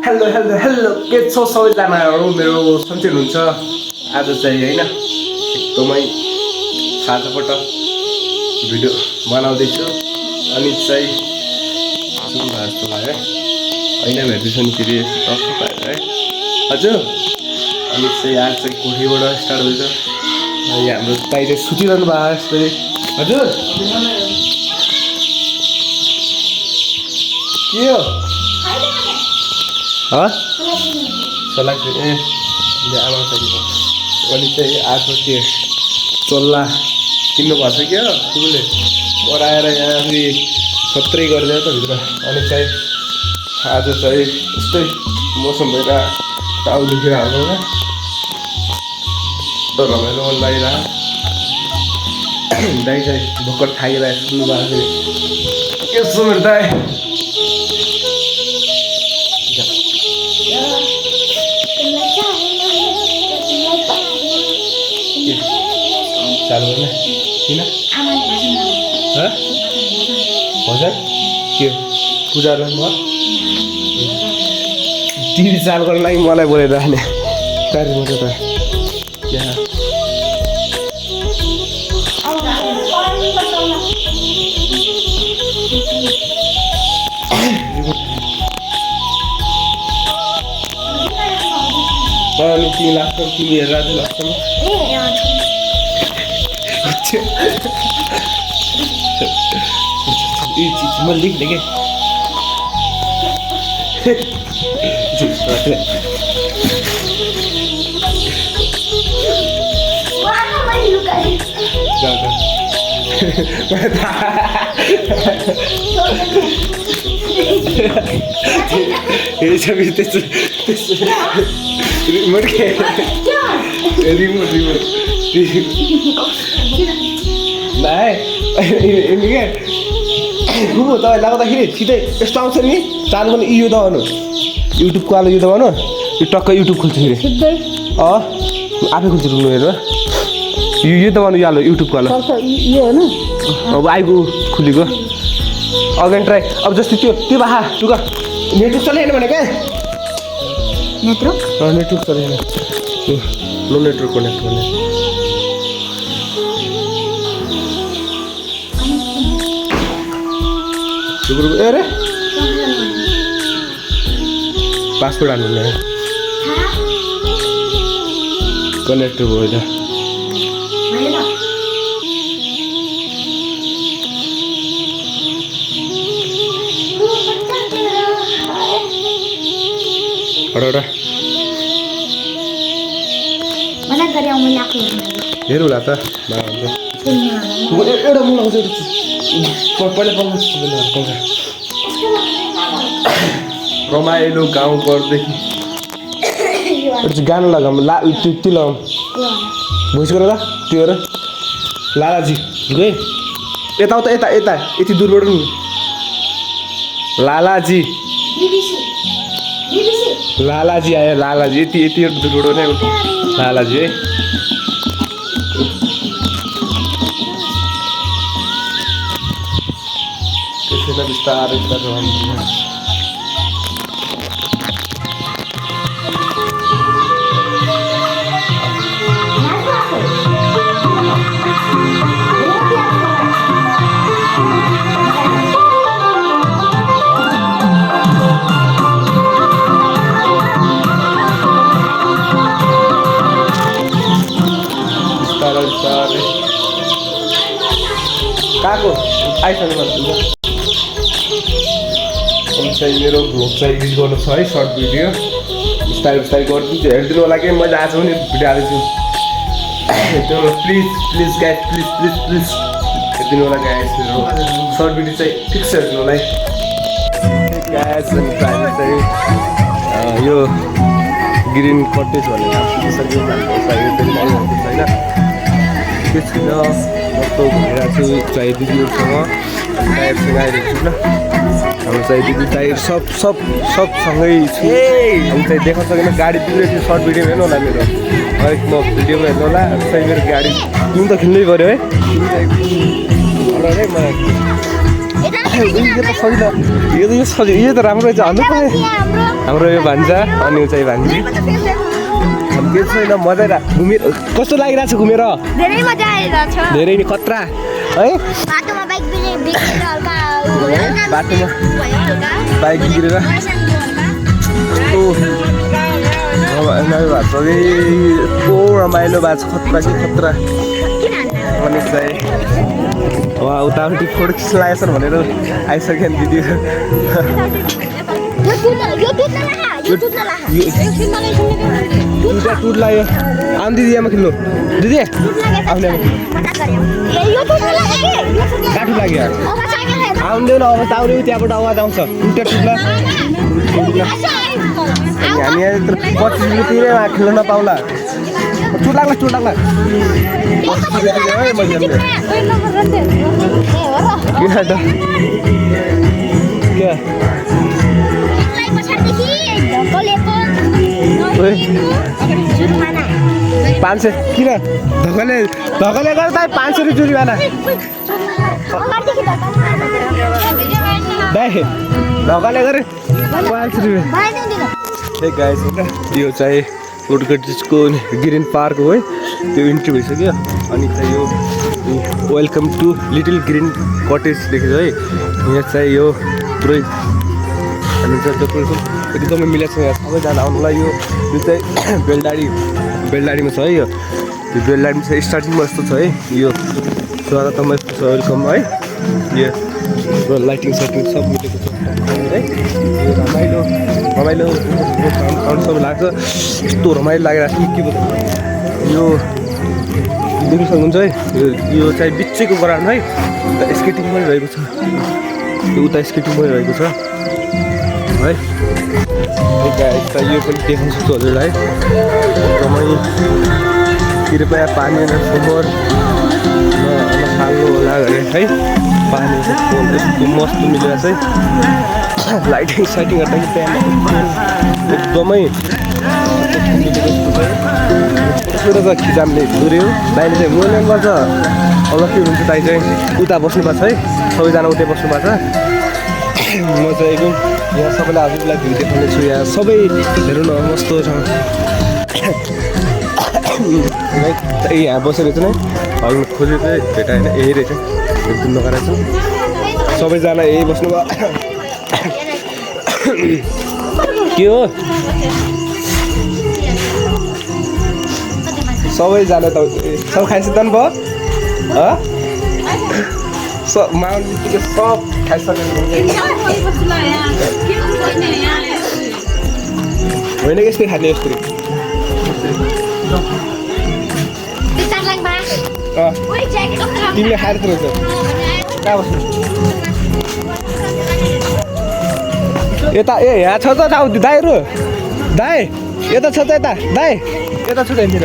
hello hello hello के छ सबैजनाहरू मेरो सन्चै हुनुहुन्छ आज चाहिँ हैन एकदमै साझापट भिडियो बनाउँदैछु अनि चाहिँ सुन्नु जस्तो लाग्यो हैन भेट्दैछ नि फेरि टक्क पाएर है हजुर अनि चाहिँ आज चाहिँ कोठीबाट स्टार्ट हुन्छ अनि हाम्रो दाइ चाहिँ सुतिरहनु भएको जस्तै हजुर के हो सलाद ए आमा चाहिएको अनि चाहिँ आज के चोल्ला किन्नु भएको छ क्या तिमीले कराएर यहाँ फेरि सत्रै गरिदियो त भित्र अनि चाहिँ आज चाहिँ यस्तै मौसम भएर टाउ दुखेर हाल्नु क्या त रमाइलो मन लागिरहेको दाइ चाहिँ भर्खर खाइरहेको सुन्नु भएको फेरि के छ मेरो दाइ चालू करना किन भजन के पूजा गर्नु टिभी चालू गर्नु लागि मलाई बोलेर राख्ने गाडी मोटर त यहाँ अनि तिमी लाग्छ तिमी हेरेर चाहिँ लाग्छ ये चीज मैं लिख देंगे ये सब रिमोट के रिमोट नहीं इनके घुमो तपाईँ लगाउँदाखेरि सिधै यस्तो आउँछ नि चालु गर्ने यो दबाउनु युट्युबको आलो यो दबाउनु यो टक्क युट्युब खोल्छ फेरि आफै खोल्छ रुम हेरेर यो दबाउनु यो आलो युट्युबको आलो यो होइन अब आइगयो खुलेको अगाडि ट्राई अब जस्तै त्यो बाहा टुका नेटवर्क चलेन भने क्या नेटवर्क चलेन नो नेटवर्क कनेक्ट गर्ने अरे पासपोर्ट हाल्नु कनेक्टर भयो त हेरौँला त एउटा मुला पहिला पाउँछ रमाइलो गाउँ घरदेखि गाना लगाऊँ त्यो लगाऊँ भोइस गर त त्यो हेर लालाजी गए यता उता यता यता यति दूरबाट नि लालाजी आयो लालाजी यति यति दूरबाट नै लालाजी है त्यसैले बिस्तारै कहाँको आइसक्नु पर्छ अनि चाहिँ मेरो भ्लग चाहिँ एडिट गर्नु छ है सर्ट भिडियो बिस्तारै बिस्तारै गरिदिन्छु हेरिदिनु होला कि मैले आज पनि भिडियो हालेको छु please please guys please please please हेरिदिनु होला गाइस मेरो सर्ट भिडियो चाहिँ फिक्स हेरिदिनु होला है गाइस अनि चाहिँ यो ग्रिन कटेज भनेर पुगिसक्यो होइन त्यसकिन कस्तो भइरहेको छु चाहिँ दिदीहरूसँग टायरसँग आइरहेको छु ल हाम्रो चाहिँ दिदी टायर सबसँगै छु हामी चाहिँ देखाउन सकेन गाडी बिग्रेको थियो सर्ट भिडियो हेर्नु होला मेरो हरेक म भिडियोमा हेर्नु होला चाहिँ मेरो गाडी तिमी त खेल्नै पऱ्यो है तिमी त एकदम मलाई यो त सजिलो यो त राम्रो रहेछ भन्नु पऱ्यो हाम्रो यो भान्जा अनि ऊ चाहिँ भान्जी के छैन मजा घुमेर कस्तो लागिरहेको छ घुमेर धेरै मजा आइरहेछ धेरै नै खतरा है बाटोमा बाइक बिग्रेर हल्का बाटोमा बाइक बिग्रेर नयाँ भएको छ कि रमाइलो भएको छ खतरा कि खतरा अनि चाहिँ उतापट्टि फोटो खिच्न लागेको छ भनेर आइसक्यो नि दिदी दुईवटा टुर लाग्यो आउनु दिदी आमा खेल्नु दिदी आउने काठु लाग्यो आउँदैन अवस्था आउने त्यहाँबाट आवाज आउँछ दुईवटा टुर्ला हामी यहाँ 25 रुपियाँ तिरेमा खेल्न नपाउला चुट लाग्ला के 500 किन धकले गर्दा 500 रुपियाँ जुरिवाना धकले गरे 500 रुपियाँ गाइस यो चाहिँ कोटगडीको ग्रिन पार्क हो है त्यो इन्ट्री भइसक्यो अनि चाहिँ यो welcome to little green cottage देखेको है यहाँ चाहिँ यो पुरै हामी चाहिँ डेकोरेसन एकदमै मिलेको छ यहाँ सबैजना आउनुलाई यो चाहिँ बेलडाडीमा छ है यो बेलडाडीमा चाहिँ स्टार्टिङमा यस्तो छ है यो स्वागतमा यस्तो छ वेलकम है यो लाइटिङ साइटिङ सब मिलेको छ है यो रमाइलो सब लाग्छ यस्तो रमाइलो लागिरहेको छ के भन्नु यो देख्न सक्नुहुन्छ है यो चाहिँ बिचैको ग्राउन्ड है उता स्केटिङ पनि रहेको छ उता स्केटिङ पनि रहेको छ है यो पनि देख्न सक्छु हजुरलाई एकदमै कृपया पानी फोहोर नफाल्नु होला गरे है पानी यस्तो मस्त मिलेर चाहिँ लाइटिङ साइटिङ एकदमै फोटो त खिचामले दुर्यो दाइले चाहिँ मोलन गर्छ अलग्गै हुनुहुन्छ दाइ चाहिँ उता बस्नु भएको छ है सबैजना उतै बस्नु भएको छ म चाहिँ एकदम यहाँ सबैलाई हजुरलाई भ्यू देखाउने छु यहाँ सबै हेर्नु न मस्तो छ यहाँ बसेर चाहिँ हल्न खोजेको चाहिँ भेटाएन यही रहेछ एकदम नगरेको छु सबैजना यही बस्नुभयो के हो सबैजना त सब खाइसक्नु भयो माउन्ट सब खाइसक्नु होइन यस्तै खाने यस्तो तिमीले खाएर रहेछ कहाँ बस्नु यता ए यहाँ छ त दाइहरू दाइ यता छ त यता दाइ यता छु त यहाँतिर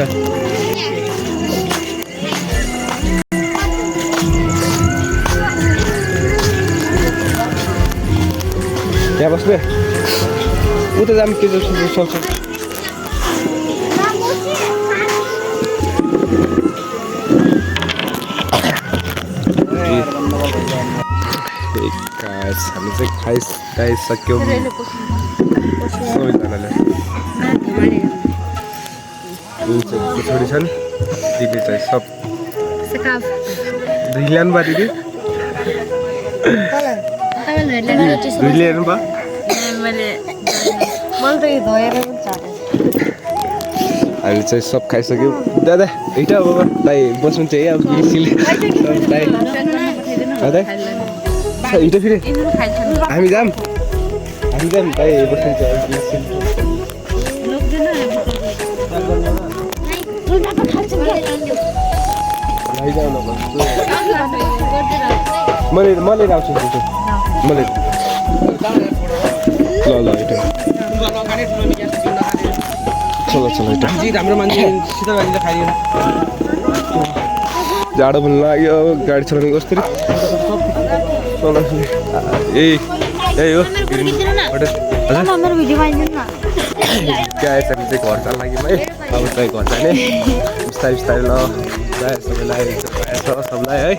यहाँ बस्ने उता जानु के सक्छ हामी चाहिँ खाइसक्यौँ सबैजनाले छोडी छन् दिदी चाहिँ सब धुइ ल्याउनु भयो दिदी धुइ ल्याउनु भयो हामी चाहिँ सब खाइसक्यौँ दादा एउटा बाबा दाइ बस्नु चाहिँ अब दाइ इटा फेरि हामी जाम दाइ बस्नु मैले आउँछु मैले ल इटा चलो इटा हाम्रो मान्छे जाडो पनि लाग्यो गाडी चलाउनु कसरी यही हो गाइस हामी चाहिँ घर जान लाग्यौँ है अब चाहिँ घर जाने बिस्तारै ल सबैलाई है